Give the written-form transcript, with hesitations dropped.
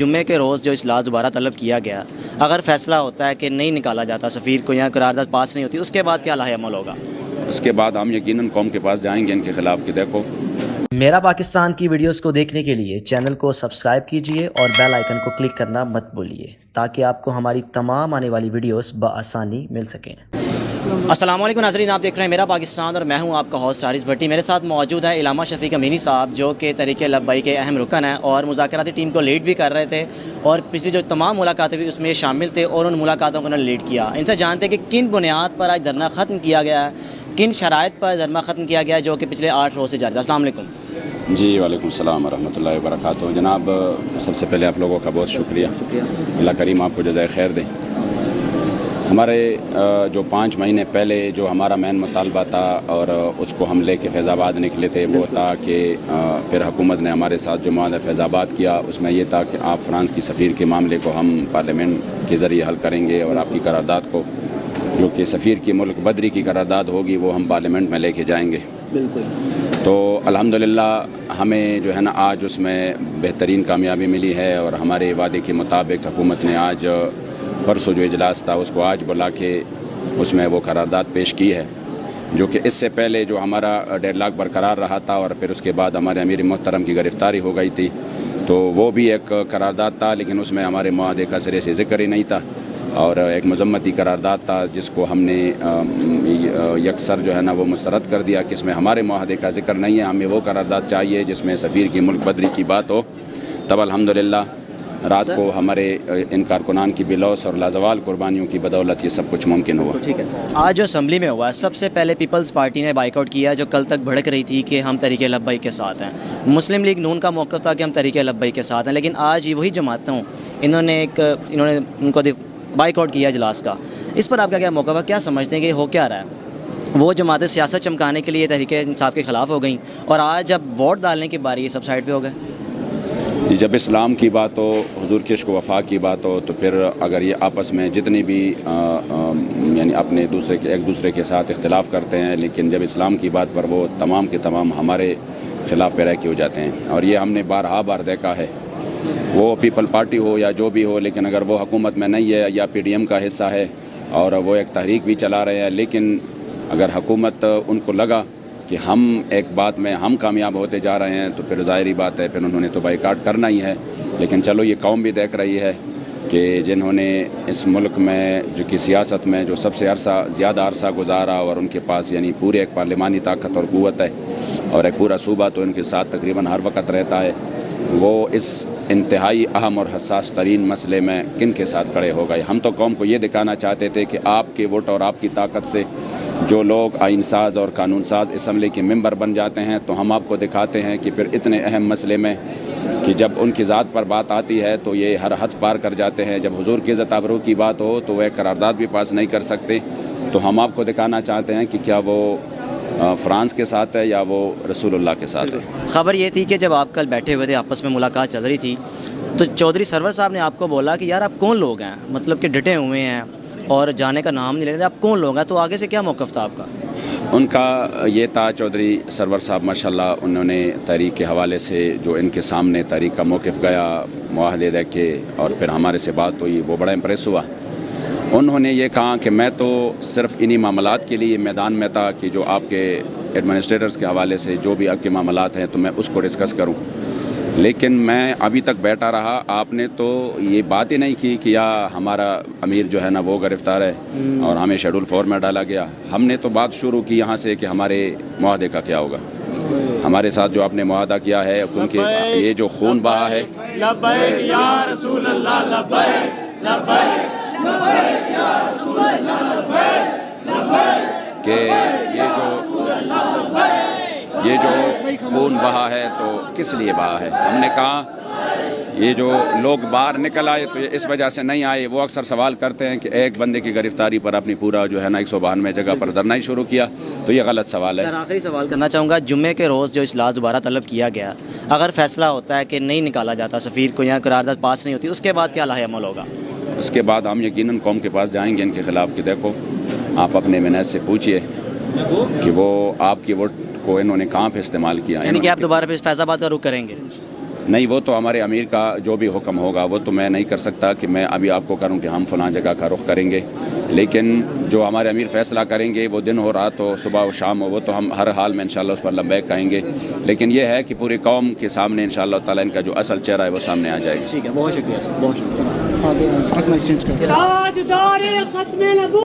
जुम्मे के रोज़ जो इजलास दोबारा तलब किया गया, अगर फ़ैसला होता है कि नहीं निकाला जाता सफ़ीर को या करारदाद पास नहीं होती, उसके बाद क्या लाहेअमल होगा? उसके बाद हम यकीनन कौम के पास जाएंगे इनके खिलाफ कि देखो। मेरा पाकिस्तान की वीडियोस को देखने के लिए चैनल को सब्सक्राइब कीजिए और बेल आइकन को क्लिक करना मत भूलिए ताकि आपको हमारी तमाम आने वाली वीडियोस बआसानी मिल सकें। अस्सलाम वालेकुम नाज़रीन, आप देख रहे हैं मेरा पाकिस्तान और मैं हूं आपका होस्ट हारिस भट्टी। मेरे साथ मौजूद है इलामा शफीक अमीनी साहब, जो कि तहरीक लब्बई के अहम रुकन हैं और मुज़ाकराती टीम को लीड भी कर रहे थे और पिछली जो तमाम मुलाकातें हुई उसमें शामिल थे और उन मुलाकातों को उन्होंने लीड किया। इनसे जानते हैं कि किन बुनियाद पर आज धरना ख़त्म किया गया है, किन शराइत पर धरना ख़त्म किया गया है, जो कि पिछले 8 रोज़ से जारी था। अस्सलाम वालेकुम। जी वालेकुम सलाम वरहमतुल्लाहि वबरकातुहू। जनाब, सबसे पहले आप लोगों का बहुत शुक्रिया। अल्लाह करीम आपको जज़ाए खैर दे। हमारे जो 5 महीने पहले जो हमारा मेन मुतालबा था और उसको हम लेके फैज़ाबाद निकले थे, वो था कि फिर हुकूमत ने हमारे साथ जो मामला फैज़ाबाद किया उसमें ये था कि आप फ्रांस की सफ़ीर के मामले को हम पार्लियामेंट के ज़रिए हल करेंगे और आपकी करारदाद को, जो कि सफ़ीर की मुल्क बदरी की करारदाद होगी, वो हम पार्लियामेंट में लेके जाएंगे। बिल्कुल। तो अल्हम्दुलिल्लाह हमें जो है ना आज उसमें बेहतरीन कामयाबी मिली है और हमारे वादे के मुताबिक हुकूमत ने आज परसों जो इजलास था उसको आज बुला के उसमें वो करारदाद पेश की है, जो कि इससे पहले जो हमारा डेडलॉक बरकरार रहा था और फिर उसके बाद हमारे अमीर मोहतरम की गिरफ़्तारी हो गई थी, तो वो भी एक करारदाद था, लेकिन उसमें हमारे मुआहदे का सिरे से ज़िक्र ही नहीं था और एक मज़म्मती करारदाद था जिसको हमने यकसर जो है ना वो मुस्तरद कर दिया कि इसमें हमारे मुआहदे का ज़िक्र नहीं है, हमें वो करारदाद चाहिए जिसमें सफ़ीर की मुल्क बदरी की बात हो। तब अल्हम्दुलिल्लाह रात को हमारे इन कारकुनान की बिलौस और लाजवाल कुर्बानियों की बदौलत ये सब कुछ मुमकिन हुआ। ठीक है, आज जो असम्बली में हुआ, सबसे पहले पीपल्स पार्टी ने बाइकआउट किया, जो कल तक भड़क रही थी कि हम तहरीक लब्बई के साथ हैं। मुस्लिम लीग नून का मौक़िफ़ था कि हम तहरीक लब्बई के साथ हैं, लेकिन आज ये वही जमातें इन्होंने उनको बाइकआउट किया इजलास का। इस पर आपका क्या मौक़िफ़ है, क्या समझते हैं कि हो क्या रहा है? वो जमातें सियासत चमकाने के लिए तहरीक इंसाफ के ख़िलाफ़ हो गई और आज जब वोट डालने की बारी, ये सब साइड पे हो गए। जब इस्लाम की बात हो, हुज़ूर के इश्क़ व वफ़ा की बात हो, तो फिर अगर ये आपस में जितनी भी यानी अपने एक दूसरे के साथ इख्तिलाफ़ करते हैं, लेकिन जब इस्लाम की बात पर वो तमाम के तमाम हमारे ख़िलाफ़ पैरैकी हो जाते हैं और ये हमने बार देखा है। वो पीपल पार्टी हो या जो भी हो, लेकिन अगर वो हुकूमत में नहीं है या PDM का हिस्सा है और वो एक तहरीक भी चला रहे हैं, लेकिन अगर हुकूमत उनको लगा कि हम एक बात में हम कामयाब होते जा रहे हैं, तो फिर ज़ाहिरी बात है फिर उन्होंने तो बाइकाट करना ही है। लेकिन चलो ये कौम भी देख रही है कि जिन्होंने इस मुल्क में जो कि सियासत में जो सबसे ज़्यादा अरसा गुजारा और उनके पास यानी पूरे एक पार्लिमानी ताकत और क़ुव्वत है और एक पूरा सूबा तो इनके साथ तकरीबन हर वक्त रहता है, वो इस इंतहाई अहम और हसास तरीन मसले में किन के साथ खड़े हो गए। हम तो कौम को ये दिखाना चाहते थे कि आपके वोट और आपकी ताकत से जो लोग आइन साज और कानून साज असम्बली के मेंबर बन जाते हैं, तो हम आपको दिखाते हैं कि फिर इतने अहम मसले में कि जब उनकी ज़ात पर बात आती है तो ये हर हद पार कर जाते हैं। जब हुजूर की इज़्ज़त आबरू की बात हो तो वह करारदाद भी पास नहीं कर सकते। तो हम आपको दिखाना चाहते हैं कि क्या वो फ्रांस के साथ है या वो रसूलुल्लाह के साथ है। ख़बर ये थी कि जब आप कल बैठे हुए थे, आपस में मुलाकात चल रही थी, तो चौधरी सरवर साहब ने आपको बोला कि यार आप कौन लोग हैं, मतलब कि डटे हुए हैं और जाने का नाम नहीं ले रहे, आप कौन लोग हैं? तो आगे से क्या मौक़िफ़ था आपका? उनका ये था, चौधरी सरवर साहब माशाल्लाह, उन्होंने तहरीक के हवाले से जो इनके सामने तहरीक का मौक़िफ़ गया, मुआहदे देखे और फिर हमारे से बात हुई, वो बड़ा इम्प्रेस हुआ। उन्होंने ये कहा कि मैं तो सिर्फ़ इन्हीं मामलात के लिए मैदान में था कि जो आपके एडमिनिस्ट्रेटर्स के हवाले से जो भी आपके मामलात हैं तो मैं उसको डिस्कस करूं, लेकिन मैं अभी तक बैठा रहा। आपने तो ये बात ही नहीं की कि या हमारा अमीर जो है ना वो गिरफ़्तार है और हमें शेड्यूल 4 में डाला गया। हमने तो बात शुरू की यहाँ से कि हमारे मुआहदे का क्या होगा, हमारे साथ जो आपने मुआहदा किया है, क्योंकि ये जो खून बहा है कि ये जो खून बहा है तो किस लिए बहा है। हमने कहा ये जो लोग बाहर निकल आए तो ये इस वजह से नहीं आए। वो अक्सर सवाल करते हैं कि एक बंदे की गिरफ्तारी पर अपनी पूरा जो है ना 192 जगह पर धरना ही शुरू किया, तो ये गलत सवाल है। सर, आखिरी सवाल करना चाहूँगा, जुम्मे के रोज़ जो इजलास दोबारा तलब किया गया, अगर फ़ैसला होता है कि नहीं निकाला जाता सफ़ीर को या करारदाद पास नहीं होती, उसके बाद क्या लाहेअमल होगा? उसके बाद हम यकीनन कौम के पास जाएंगे इनके ख़िलाफ़ कि देखो, आप अपने मिनज से पूछिए कि वो आपकी वोट को इन्होंने कहाँ पे इस्तेमाल किया। यानी कि आप दोबारा फिर फैज़ाबाद का रुख करेंगे? नहीं, वो तो हमारे अमीर का जो भी हुक्म होगा वो तो मैं नहीं कर सकता कि मैं अभी आपको करूं कि हम फ़लाँ जगह का रुख करेंगे, लेकिन जो हमारे अमीर फ़ैसला करेंगे वो दिन हो रात हो, सुबह हो शाम हो, वो तो हम हर हाल में इंशाअल्लाह उस पर लब्बैक कहेंगे। लेकिन ये है कि पूरी कौम के सामने इंशाअल्लाह ताला इनका जो असल चेहरा है वो सामने आ जाएगा। ठीक है, बहुत शुक्रिया, बहुत शुक्रिया।